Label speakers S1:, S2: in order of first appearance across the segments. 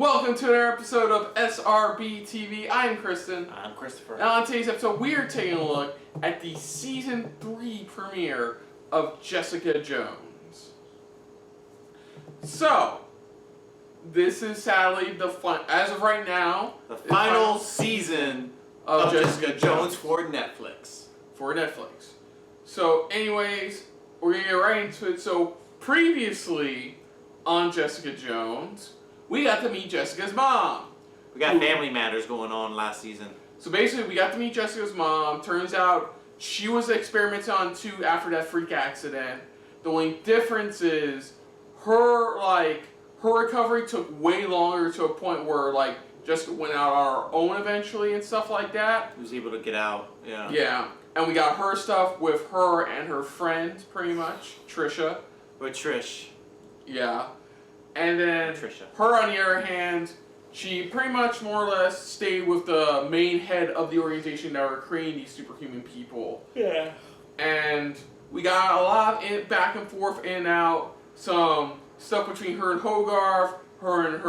S1: welcome to another episode of SRBTV. I'm Kristen.
S2: I'm Christopher.
S1: And on today's episode, we are taking a look at the Season 3 premiere of Jessica Jones. So, this is sadly as of right now,
S2: the final season of Jessica Jones for Netflix.
S1: So, anyways, we're going to get right into it. So, previously on Jessica Jones, we got to meet Jessica's mom.
S2: We got family matters going on last season.
S1: So basically, we got to meet Jessica's mom. Turns out she was experimented on too after that freak accident. The only difference is her recovery took way longer, to a point where Jessica went out on her own eventually and stuff like that.
S2: She was able to get out. Yeah.
S1: Yeah, and we got her stuff with her and her friend, pretty much, Trisha.
S2: With Trish.
S1: Yeah. And then
S2: Trisha.
S1: Her, on the other hand, she pretty much more or less stayed with the main head of the organization that were creating these superhuman people.
S2: Yeah.
S1: And we got a lot of back and forth, in and out, some stuff between her and Hogarth, her and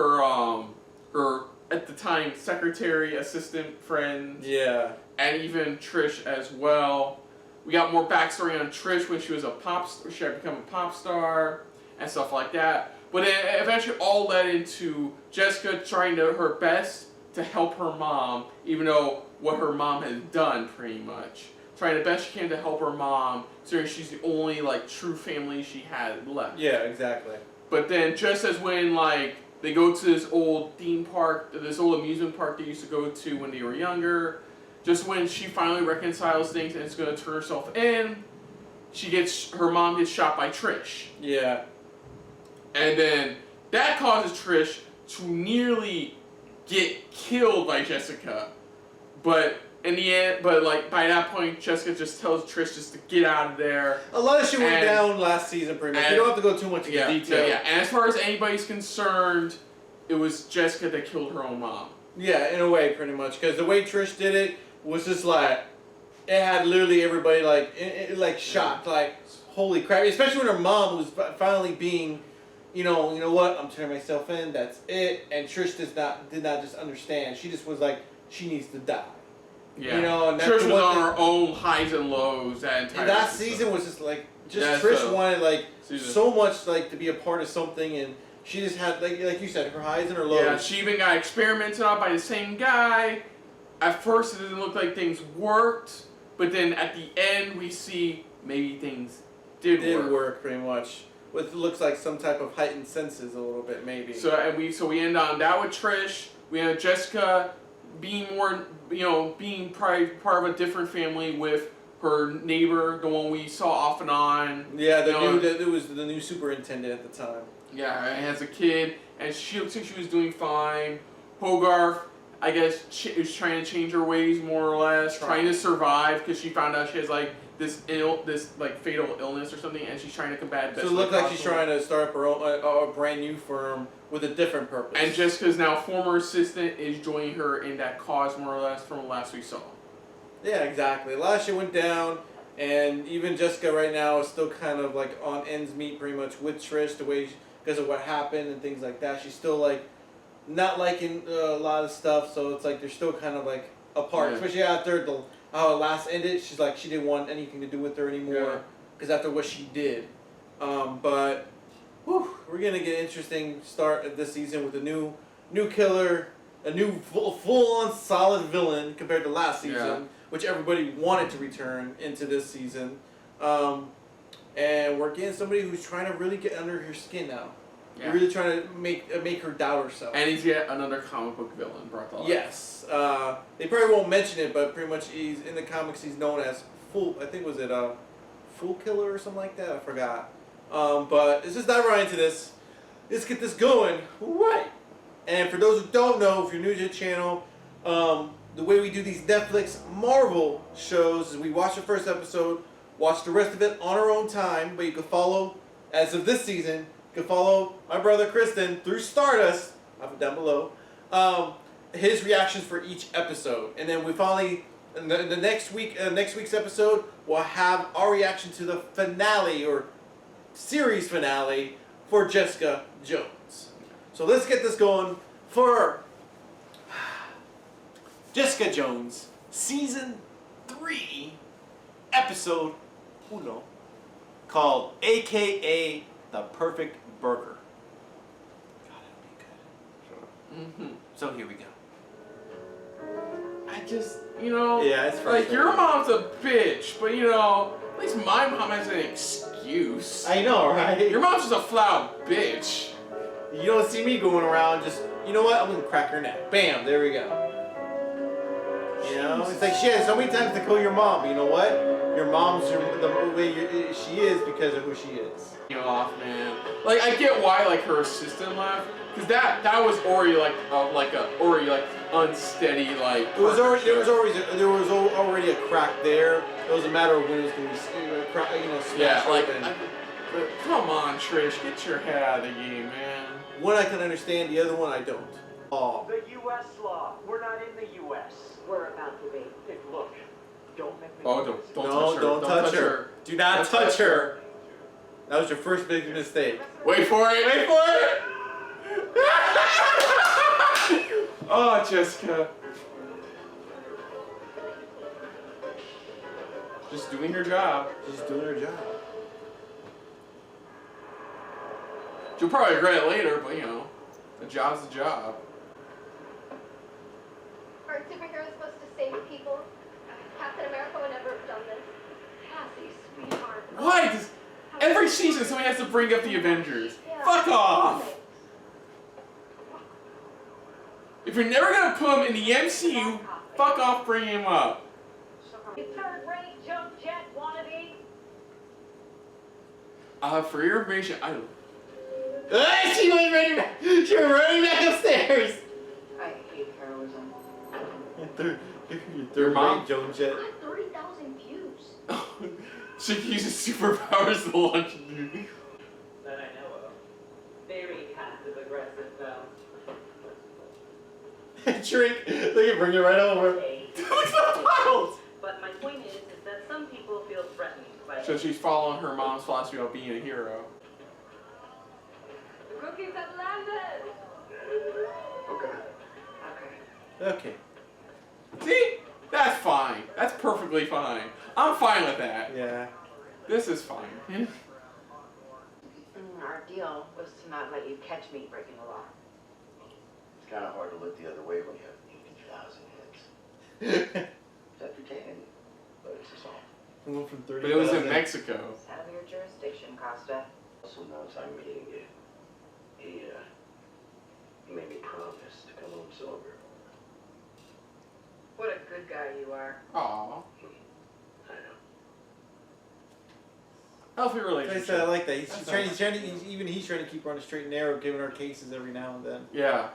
S1: her at the time secretary, assistant friend.
S2: Yeah.
S1: And even Trish as well. We got more backstory on Trish when she was she had become a pop star and stuff like that. But it eventually all led into Jessica trying her best to help her mom, even though what her mom has done, pretty much. Trying the best she can to help her mom, so she's the only true family she had left.
S2: Yeah, exactly.
S1: But then just as when they go to this old theme park, this old amusement park they used to go to when they were younger, just when she finally reconciles things and is going to turn herself in, her mom gets shot by Trish.
S2: Yeah.
S1: And then that causes Trish to nearly get killed by Jessica. But in the end, by that point, Jessica just tells Trish just to get out of there.
S3: A lot of shit went down last season, pretty much. You don't have to go too much into detail.
S1: Yeah, and as far as anybody's concerned, it was Jessica that killed her own mom.
S3: Yeah, in a way, pretty much. Because the way Trish did it was just it had literally everybody shocked. Holy crap. Especially when her mom was finally being, you know what, I'm turning myself in, that's it. And Trish did not just understand. She just was she needs to die.
S1: Yeah.
S3: And that's
S1: Trish was on her own highs and lows that entire
S3: that season was Trish wanted so much to be a part of something, and she just had like you said, her highs and her lows.
S1: Yeah, she even got experimented on by the same guy. At first it didn't look like things worked, but then at the end we see maybe things did work
S3: pretty much. With looks like some type of heightened senses a little bit, maybe.
S1: So we end on that with Trish. We have Jessica being being probably part of a different family with her neighbor, the one we saw off and on.
S3: Yeah, it was the new superintendent at the time.
S1: Yeah, and has a kid, and she looks like she was doing fine. Hogarth, I guess, is trying to change her ways more or less, trying to survive because she found out she has this fatal illness or something, and she's trying to combat it.
S3: So it looked like she's trying to start up her own a brand new firm with a different purpose.
S1: And Jessica's now former assistant is joining her in that cause, more or less, from the last we saw.
S3: Yeah, exactly. A lot of shit went down, and even Jessica right now is still kind of on ends meet pretty much with Trish, because of what happened and things like that. She's still not liking a lot of stuff, so it's they're still kind of apart, especially after how it last ended. She's she didn't want anything to do with her anymore because after what she did. But we're gonna get an interesting start of this season with a new killer, a new full-on solid villain compared to last season, which everybody wanted to return into this season. And we're getting somebody who's trying to really get under her skin now. Yeah. Really trying to make her doubt herself.
S1: And he's yet another comic book villain brought to life.
S3: Yes. They probably won't mention it, but pretty much in the comics he's known as Fool Killer or something like that? I forgot. But let's just dive right into this. Let's get this going. Right. And for those who don't know, if you're new to the channel, the way we do these Netflix Marvel shows is we watch the first episode, watch the rest of it on our own time, but you can follow, as of this season, you can follow my brother Kristen through Stardust, I'll put down below, his reactions for each episode. And then we finally, in the next week's episode, we'll have our reaction to the finale, or series finale, for Jessica Jones. So let's get this going.
S2: for Jessica Jones, Season 3, Episode 1, called A.K.A. The Perfect Burger. God, that'd be good. So here we go.
S1: I just, you know,
S3: Yeah, it's
S1: like
S3: frustrating.
S1: your mom's a bitch, but you know, at least my mom has an excuse.
S3: I know, right?
S1: Your mom's just a flat bitch.
S3: You don't see me going around just, you know what? I'm gonna crack her neck. Bam, there we go. You know, it's like she has so many times to call your mom. But you know what? Your mom's the way she is because of who she is.
S1: You off, man. Like I get why like her assistant left, because that was already like unsteady like.
S3: There was already a crack there. It was a matter of when it was gonna be smashed
S1: Yeah, like.
S3: open.
S1: But come on, Trish, get your head out of the game, man.
S3: One I can understand, the other one I don't. Oh.
S4: The U.S. law. We're not in the U.S.
S5: We're about to be.
S4: Hey, look, don't make me.
S1: Oh,
S4: do this.
S1: don't
S3: No,
S1: touch her.
S3: don't touch her. Do not
S1: Don't
S3: touch her. That was your first big mistake.
S1: Wait for it. Wait for it. Oh, Jessica. Just doing her job.
S3: She's doing her job.
S1: She'll probably regret it later, but you know, the job's the job.
S6: Aren't superheroes supposed to save people? Captain America would never have done this.
S5: Cassie, sweetheart.
S1: Why? Does every season somebody has to bring up the Avengers? Fuck off! If you're never gonna put them in the MCU, fuck off bringing him up.
S5: You third-rate jump jet wannabe.
S1: For your information, I don't.
S3: She went running back. She went running back upstairs.
S5: I hate heroism.
S3: Your
S1: mom?
S3: Joan Jett.
S6: Got 30,000 views.
S1: She uses superpowers to launch a dude.
S5: That I know of. Very passive-aggressive, though.
S3: Drink. They can bring it right over.
S1: Look at the piles!
S5: But my point is that some people feel threatened by
S1: So she's following her mom's philosophy about being a hero.
S6: The cookies have landed.
S3: Okay.
S1: See? That's fine. That's perfectly fine. I'm fine with that.
S3: Yeah.
S1: This is fine.
S5: Our deal was to not let you catch me breaking the law.
S7: It's kind of hard to look the other way when you have 80,000 hits. It's entertaining, but it's assault.
S3: Went from 30.
S1: But it was in Mexico.
S5: It's out of your jurisdiction, Costa.
S7: Also knows I'm meeting you. He made me promise to come home sober.
S5: What a good guy you are.
S1: Aww.
S7: I know.
S1: Healthy
S3: I
S1: relationship.
S3: like that. He's
S1: That's
S3: trying
S1: nice.
S3: to keep her on the straight and narrow, giving her cases every now and then.
S1: Yeah.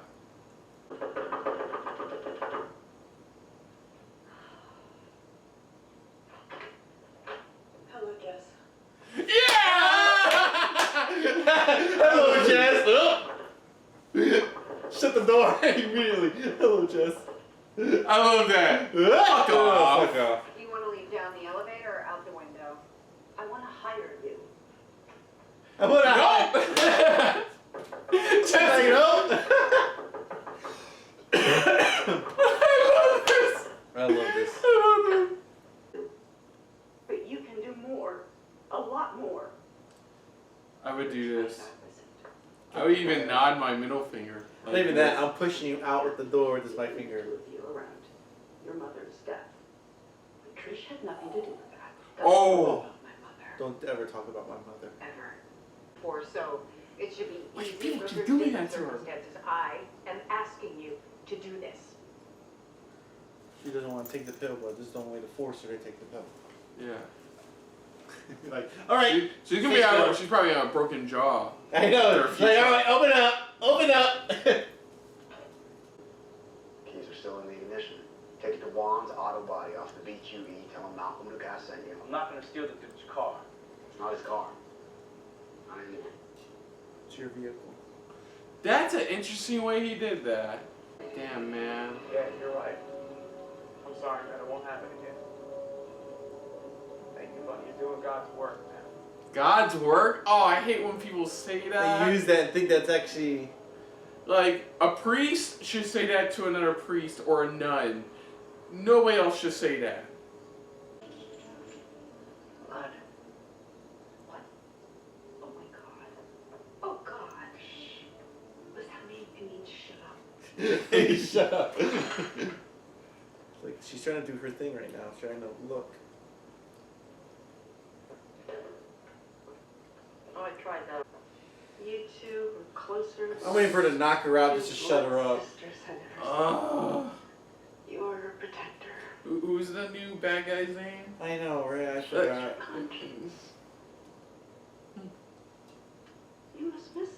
S5: Hello, Jess.
S1: Yeah!
S3: Hello, Jess. Shut the door immediately. Hello, Jess.
S1: I love that.
S3: Fuck
S1: off.
S3: Fuck off.
S5: You want to leave down the elevator or out the window? I want to hire you.
S3: I want to.
S1: No!
S3: Jess, you know?
S1: I love this.
S3: I love this.
S1: I love this.
S5: But you can do more. A lot more.
S1: I would do this. I would even nod my middle finger.
S3: Not even that. I'm pushing you out with the door with my finger.
S5: With you around. Your mother's death. But Trish had nothing to do with that.
S1: Oh.
S5: About my mother.
S3: Don't ever talk about my mother.
S5: Ever. For so, it should be
S1: Why do you
S5: easy
S1: feel
S5: under
S1: like you're doing
S5: certain
S1: that to her?
S5: circumstances. I am asking you to do this.
S3: She doesn't want to take the pill, but there's no way to force her to take the pill.
S1: Yeah.
S3: Like, all right.
S1: She's gonna be out. She's probably on a broken jaw.
S3: I know.
S1: Their
S3: It's like, all right, open up. Open up.
S7: Keys are still in the ignition. Take it to Juan's Auto Body off the BQE. Tell him Malcolm Lucas sent you.
S4: I'm not going to steal the dude's car.
S7: It's not his car. Not anymore.
S3: It's your vehicle.
S1: That's an interesting way he did that. Damn, man.
S4: Yeah, you're right. I'm sorry, man. It won't happen again. Thank you, buddy. You're doing God's work, man.
S1: God's work? Oh, I hate when people say that.
S3: They use that and think that's actually
S1: Like, a priest should say that to another priest or a nun. Nobody else should say that.
S5: Blood. What? Oh my god. Oh god. Shh. What's that mean? It means shut up.
S3: Hey, shut up. Like, she's trying to do her thing right now. She's trying to look.
S5: Oh, I tried that. You two were closer.
S3: I'm waiting for her to knock her out just to shut her up.
S5: Sisters had never
S1: Ugh.
S5: seen. You are her protector.
S1: Who's the new bad guy's name?
S3: I know, right? I forgot.
S5: Conscience. You must miss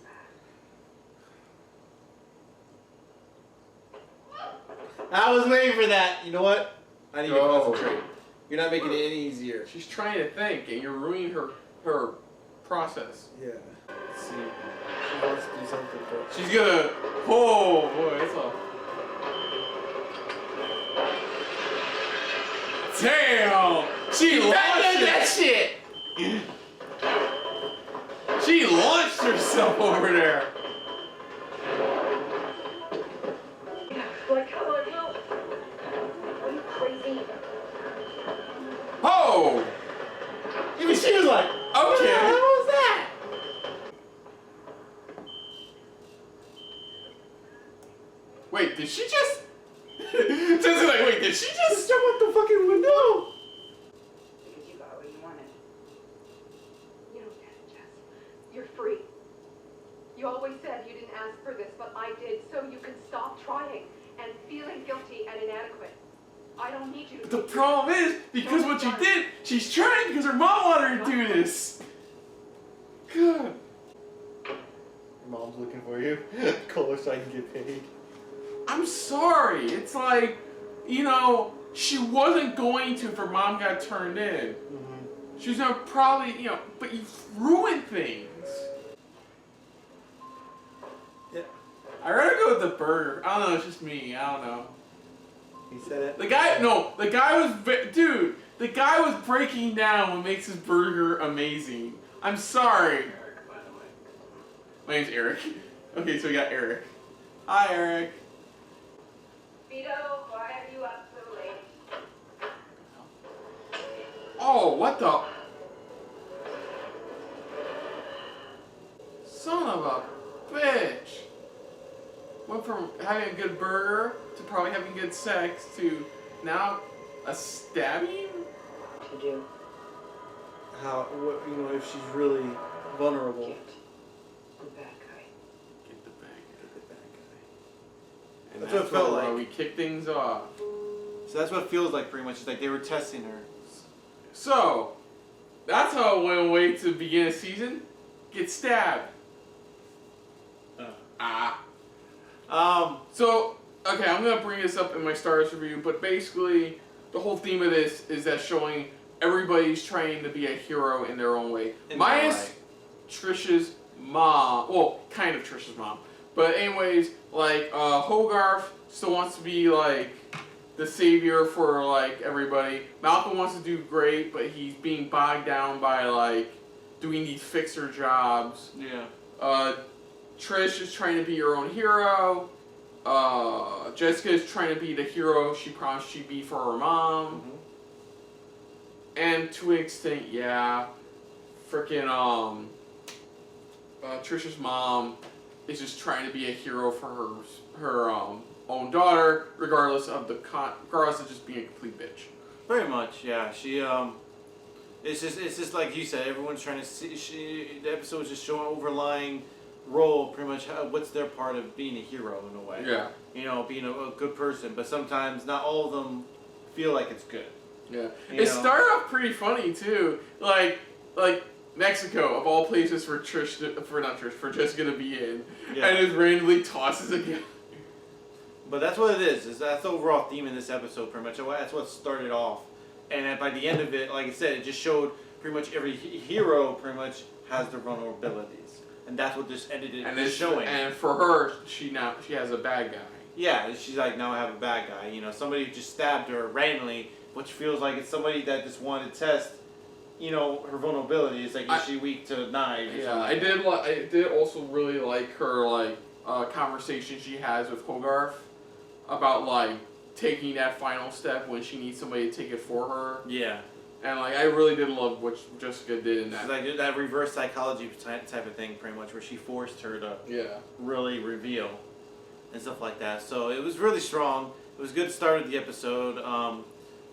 S5: that.
S3: I was waiting for that. You know what? I need to
S1: Oh.
S3: concentrate. You're not making it any easier.
S1: She's trying to think, and you're ruining her process.
S3: Yeah. Let's see. She wants to do something, but
S1: She's gonna. Oh boy, that's all. Damn! She launched that shit. She launched herself over there.
S6: Like how I will. Are you crazy?
S1: Oh!
S3: even she was like,
S1: Okay.
S3: what the hell was that?
S1: Wait, did she just? Just like, wait, did she just?
S3: Jump out the fucking window.
S5: Because you got what you wanted.
S6: You don't get it, Jess. You're free. You always said you didn't ask for this, but I did, so you can stop trying and feeling guilty and inadequate. I don't need you to.
S1: The problem is, because what you did, she's trying because her mom wanted her to do this. Good.
S3: Your mom's looking for you. Call her so I can get paid.
S1: I'm sorry. It's like, you know, she wasn't going to if her mom got turned in.
S3: Mm-hmm.
S1: She was gonna probably, you know, but you ruined things.
S3: Yeah.
S1: I'd rather go with the burger. I don't know, it's just me. I don't know.
S3: He said it.
S1: The guy was, dude, the guy was breaking down what makes his burger amazing. I'm sorry.
S2: Eric, by the way.
S1: My name's Eric. Okay, so we got Eric. Hi, Eric.
S6: Vito, why are you up so late?
S1: Oh, what the? Son of a bitch. Went from having a good burger to probably having good sex to now a stabbing?
S5: To do.
S3: How, what, you know, if she's really vulnerable.
S5: Get the bad guy.
S1: Get the bag.
S3: Get the bad guy.
S1: And
S3: That's what it felt
S1: where
S3: like.
S1: we kick things off.
S3: So that's what it feels like pretty much. It's like they were testing her.
S1: So, that's how it went away to begin a season. Get stabbed. So, okay, I'm gonna bring this up in my Stars review, but basically, the whole theme of this is that showing everybody's trying to be a hero in their own way.
S3: In
S1: Minus
S3: their way.
S1: Trish's mom. Well, kind of Trish's mom. But anyways, like, Hogarth still wants to be, like, the savior for, like, everybody. Malcolm wants to do great, but he's being bogged down by, like, doing these fixer jobs.
S3: Yeah.
S1: Trish is trying to be her own hero. Jessica is trying to be the hero she promised she'd be for her mom.
S3: Mm-hmm.
S1: And to an extent, yeah, freaking Trish's mom is just trying to be a hero for her own daughter, regardless of just being a complete bitch.
S3: Pretty much, yeah. She it's just like you said. Everyone's trying to see. The episode's just showing overlying role, pretty much what's their part of being a hero in a way.
S1: Yeah.
S3: You know, being a good person, but sometimes not all of them feel like it's good.
S1: Yeah.
S3: You
S1: It
S3: know?
S1: started off pretty funny too. Like Mexico of all places for Jessica to be in,
S3: Yeah.
S1: and just randomly tosses a guy.
S3: But that's what it is. That's the overall theme in this episode, pretty much. That's what started off. And then by the end of it, like I said, it just showed pretty much every hero pretty much has their vulnerabilities. And that's what this ended it
S1: And
S3: just showing.
S1: And for her, she has a bad guy.
S3: Yeah, she's like, now I have a bad guy. You know, somebody just stabbed her randomly, which feels like it's somebody that just wanted to test, you know, her vulnerability. It's like, is she weak to knives?
S1: Yeah, I did also really like her, like, conversation she has with Hogarth about like taking that final step when she needs somebody to take it for her.
S3: Yeah.
S1: And like I really did love what Jessica did in that.
S3: It's like that reverse psychology type of thing, pretty much, where she forced her to really reveal and stuff like that. So it was really strong. It was a good start of the episode.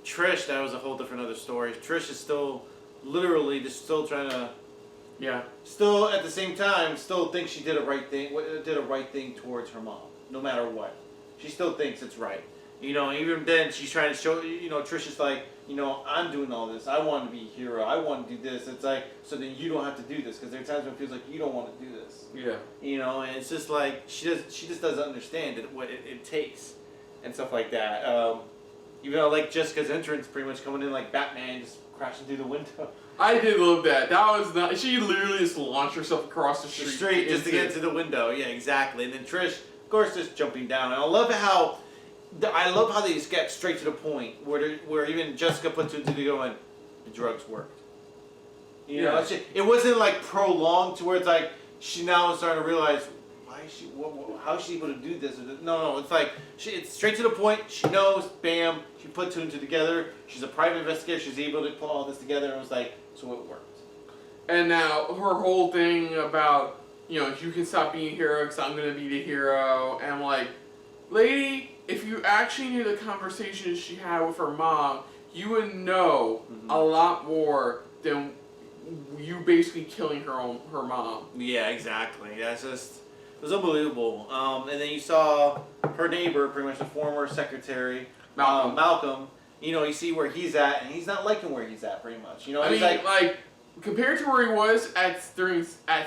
S3: Trish, that was a whole different other story. Trish is still literally just still trying to.
S1: Yeah.
S3: Still at the same time, still thinks she did a right thing towards her mom, no matter what. She still thinks it's right. You know, even then she's trying to show, you know, Trish is like, you know, I'm doing all this. I want to be a hero. I want to do this. It's like, so then you don't have to do this, because there are times when it feels like you don't want to do this.
S1: Yeah.
S3: You know, and it's just like, she just doesn't understand what it takes and stuff like that. Even though I like Jessica's entrance, pretty much coming in like Batman, just crashing through the window.
S1: I did love that. That was not. She literally just launched herself across the street.
S3: Just to get to the window. Yeah, exactly. And then Trish, of course, just jumping down. And I love how they just get straight to the point where even Jessica puts it to the going, the drugs worked. You know, it wasn't like prolonged to where it's like she now is starting to realize why is she, how is she able to do this? No, it's like it's straight to the point. She knows, bam, she put two and two together. She's a private investigator. She's able to put all this together, and it was like, so it worked.
S1: And now her whole thing about, you know, you can stop being a hero because I'm going to be the hero. And I'm like, lady, if you actually knew the conversations she had with her mom, you would know a lot more than you basically killing her mom.
S3: Yeah, exactly. That's just, it was unbelievable. And then you saw her neighbor, pretty much the former secretary, Malcolm. You know, you see where he's at, and he's not liking where he's at, pretty much. You know,
S1: I
S3: he's
S1: mean, like compared to where he was at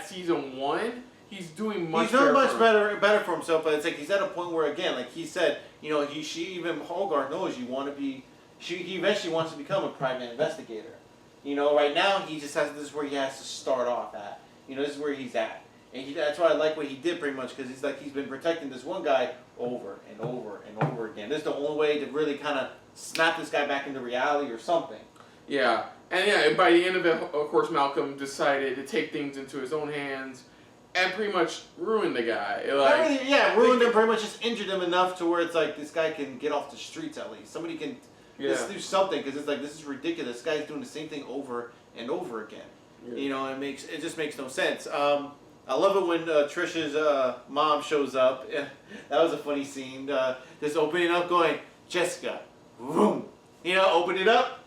S1: season 1, he's doing much.
S3: He's doing much better for himself. But it's like he's at a point where, again, like he said, you know, even Hogarth knows you want to be. He eventually wants to become a private investigator. You know, right now he just has, this is where he has to start off at. You know, this is where he's at. And that's why I like what he did, pretty much, because he's been protecting this one guy over and over and over again. This is the only way to really kind of snap this guy back into reality or something.
S1: Yeah. And yeah, by the end of it, of course, Malcolm decided to take things into his own hands and pretty much ruin the guy. Like,
S3: ruined him, pretty much just injured him enough to where it's like, this guy can get off the streets at least. Somebody can just do something, because it's like, this is ridiculous. This guy's doing the same thing over and over again. Yeah. You know, it just makes no sense. I love it when Trish's mom shows up. That was a funny scene. Just opening up, going, Jessica, boom. You know, open it up,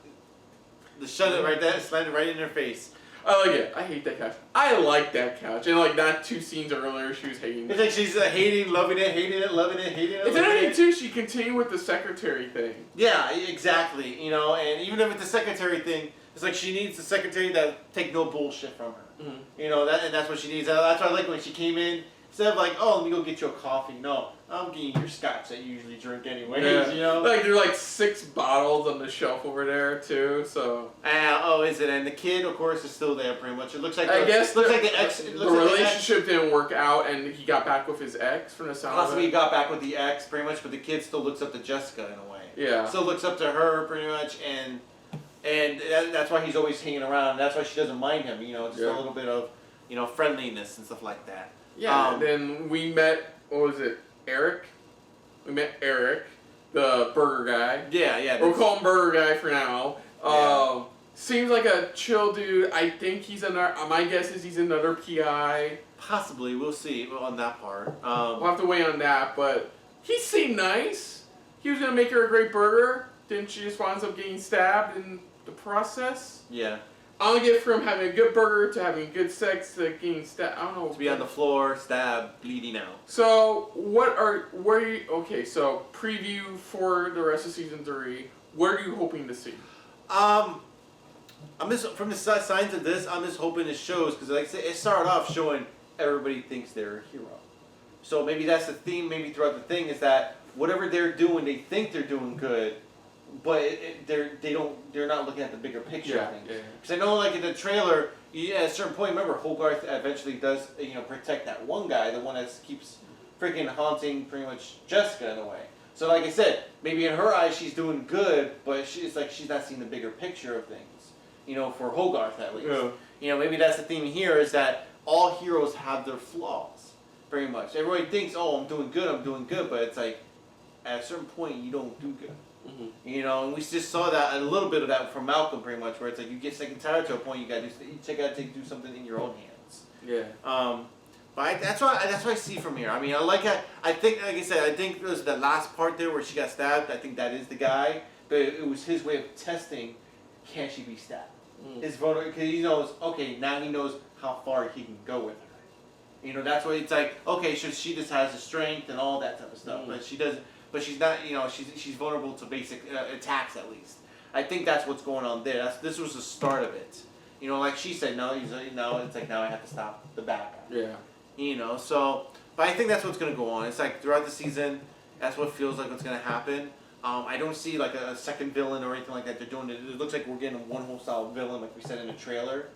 S3: just shut it right there, slam it right in her face.
S1: I like it. I hate that couch. I like that couch. And like that 2 scenes earlier, she was hating it.
S3: It's like she's hating, loving it, loving it, hating it.
S1: It's interesting too, she continued with the secretary thing.
S3: Yeah, exactly. You know, and even with the secretary thing, it's like she needs the secretary that take no bullshit from her. Mm-hmm. You know, and that's what she needs. That's why I like when she came in, instead of like, oh, let me go get you a coffee. No, I'm getting your scotch that you usually drink anyways.
S1: Yeah.
S3: You know,
S1: like there's like 6 bottles on the shelf over there too. So.
S3: Is it? And the kid, of course, is still there. Pretty much. It looks like.
S1: I guess
S3: looks like the ex.
S1: The relationship didn't work out, and he got back with his ex from the sound.
S3: Possibly he got back with the ex, pretty much, but the kid still looks up to Jessica in a way.
S1: Yeah.
S3: Still looks up to her, pretty much, and that's why he's always hanging around. That's why she doesn't mind him. You know, just a little bit of, you know, friendliness and stuff like that.
S1: Yeah. Then we met. What was it? Eric. We met Eric, the burger guy.
S3: Yeah.
S1: We'll call him Burger Guy for now.
S3: Yeah.
S1: Seems like a chill dude. I think he's another. My guess is he's another PI.
S3: Possibly, we'll see on that part.
S1: We'll have to wait on that, but he seemed nice. He was gonna make her a great burger. Didn't she just winds up getting stabbed in the process?
S3: Yeah.
S1: I only get from having a good burger to having good sex to getting stabbed. I don't know.
S3: To be on the floor, stabbed, bleeding out.
S1: So so preview for the rest of season 3. What are you hoping to see?
S3: I'm just, from the signs of this, I'm just hoping it shows, because like I said, it started off showing everybody thinks they're a hero. So maybe that's the theme, maybe throughout the thing, is that whatever they're doing, they think they're doing good, but they're not looking at the bigger picture of things. Because I know, like in the trailer, at a certain point, remember Hogarth eventually does, protect that one guy, the one that keeps freaking haunting pretty much Jessica in a way. So like I said, maybe in her eyes she's doing good, but it's like she's not seeing the bigger picture of things. For Hogarth at least. Yeah. Maybe that's the theme here, is that all heroes have their flaws. pretty much. Everybody thinks, oh, I'm doing good, but it's like, at a certain point, you don't do good.
S1: Mm-hmm.
S3: You know, and we just saw that, a little bit of that from Malcolm, pretty much, where it's like, you get sick and tired to a point, you gotta do something in your own hands.
S1: Yeah.
S3: But that's what I see from here. I mean, I think, like I said, I think it was the last part there where she got stabbed. I think that is the guy, but it was his way of testing, can she be stabbed? His voter, because he knows, okay, now he knows how far he can go with her. You know, that's why it's like, okay, so she just has the strength and all that type of stuff, but she doesn't. But she's not, you know, she's vulnerable to basic attacks at least. I think that's what's going on there. This was the start of it. You know, like she said, no, it's like now I have to stop the bad guy.
S1: Yeah.
S3: You know, so, but I think that's what's going to go on. It's like throughout the season, that's what feels like what's going to happen. I don't see like a second villain or anything like that. They're doing it. It looks like we're getting one whole style villain, like we said in the trailer.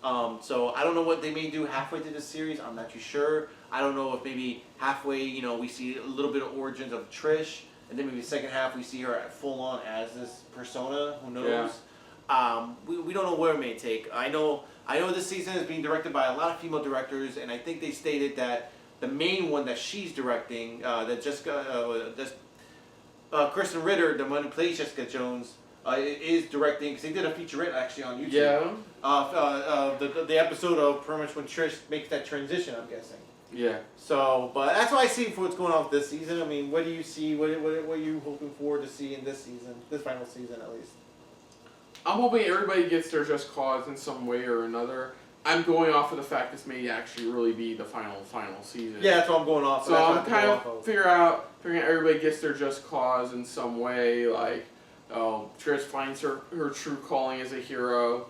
S3: So I don't know what they may do halfway through the series. I'm not too sure. I don't know if maybe halfway, you know, we see a little bit of origins of Trish, and then maybe the second half we see her full on as this persona. Who knows? Yeah. We don't know where it may take. I know this season is being directed by a lot of female directors, and I think they stated that the main one that she's directing, that Kristen Ritter, the one who plays Jessica Jones, is directing, because they did a featurette actually on YouTube.
S1: Yeah.
S3: The episode of pretty much when Trish makes that transition, I'm guessing.
S1: Yeah.
S3: So, but that's what I see for what's going on with this season. I mean, what do you see? What are you hoping for to see in this season, this final season at least?
S1: I'm hoping everybody gets their just cause in some way or another. I'm going off of the fact this may actually really be the final season.
S3: Yeah, that's what I'm going off.
S1: So I'm kind of figuring out everybody gets their just cause in some way. Like, Trish finds her true calling as a hero.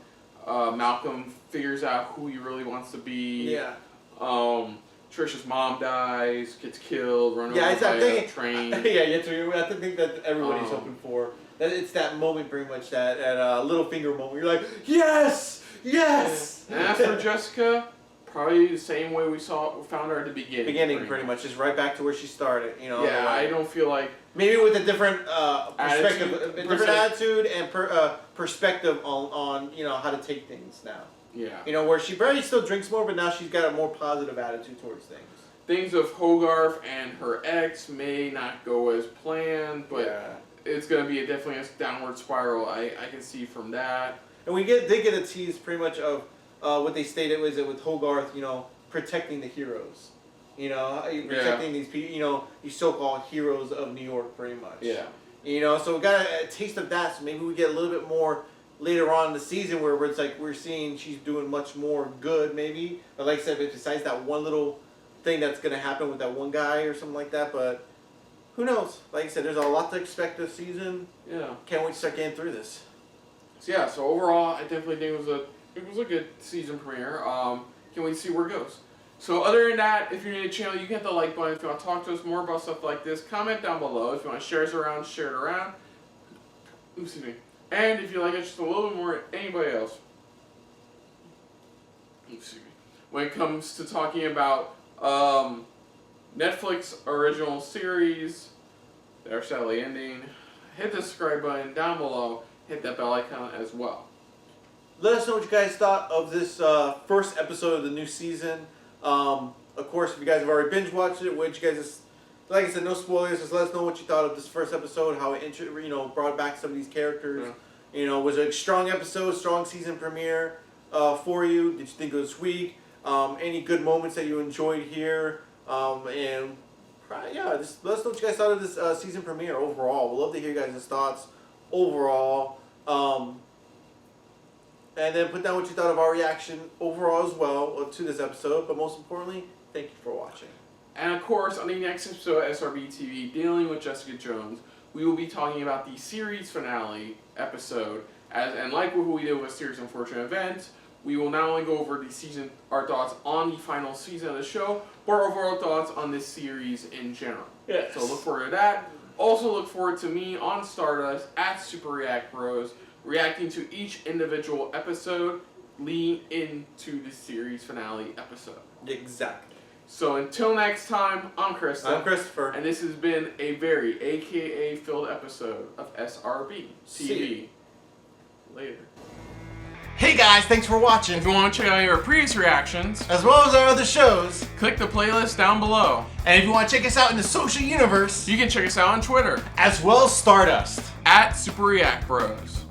S1: Malcolm figures out who he really wants to be.
S3: Yeah.
S1: Trish's mom dies, gets killed, run over by a train.
S3: Yeah, I think that everybody's hoping for. That it's that moment, pretty much that little finger moment. You're like, yes, yes.
S1: And as for Jessica, probably the same way we found her at the beginning.
S3: Pretty much, just right back to where she started. You know.
S1: Yeah, I don't feel like
S3: maybe with a different perspective, attitude and perspective on you know how to take things now.
S1: Yeah.
S3: You know, where she probably still drinks more, but now she's got a more positive attitude towards things.
S1: Things of Hogarth and her ex may not go as planned, but it's going to be definitely a downward spiral. I can see from that.
S3: And they get a tease pretty much of what they stated was it with Hogarth, you know, protecting the heroes. You know, protecting these people, you know, these so-called heroes of New York, pretty much.
S1: Yeah.
S3: You know, so we got a taste of that, so maybe we get a little bit more later on in the season where it's like we're seeing she's doing much more good, maybe. But like I said, besides that one little thing that's going to happen with that one guy or something like that, but who knows? Like I said, there's a lot to expect this season.
S1: Yeah.
S3: Can't wait to start getting through this.
S1: So yeah, so overall, I definitely think it was a good season premiere. Can't wait to see where it goes. So other than that, if you're new to the channel, you can hit the like button. If you want to talk to us more about stuff like this, comment down below. If you want to share us around, share it around. Oops, excuse me. And if you like it just a little bit more than anybody else, excuse me, when it comes to talking about Netflix original series that are sadly ending, hit the subscribe button down below, hit that bell icon as well.
S3: Let us know what you guys thought of this first episode of the new season. Of course, if you guys have already binge watched it, which you guys, like I said, no spoilers. Just let us know what you thought of this first episode, how it brought back some of these characters.
S1: Yeah.
S3: You know, was it a strong episode, strong season premiere for you? Did you think it was weak? Any good moments that you enjoyed here? And just let us know what you guys thought of this season premiere overall. We'd love to hear you guys' thoughts overall. And then put down what you thought of our reaction overall as well to this episode. But most importantly, thank you for watching.
S1: And of course, on the next episode of SRBTV, dealing with Jessica Jones, we will be talking about the series finale episode. And like what we did with Series Unfortunate Events, we will not only go over our thoughts on the final season of the show, but our overall thoughts on this series in general.
S3: Yes.
S1: So look forward to that. Also look forward to me on Stardust at Super React Bros, reacting to each individual episode leading into the series finale episode.
S3: Exactly.
S1: So until next time, I'm Krista.
S3: I'm Christopher.
S1: And this has been a very AKA filled episode of SRB TV.
S3: See you.
S1: Later.
S2: Hey guys, thanks for watching.
S1: If you want to check out our previous reactions,
S2: As well as our other shows.
S1: click the playlist down below.
S2: And if you want to check us out in the social universe,
S1: You can check us out on Twitter
S2: as well as Stardust.
S1: at Super React Bros.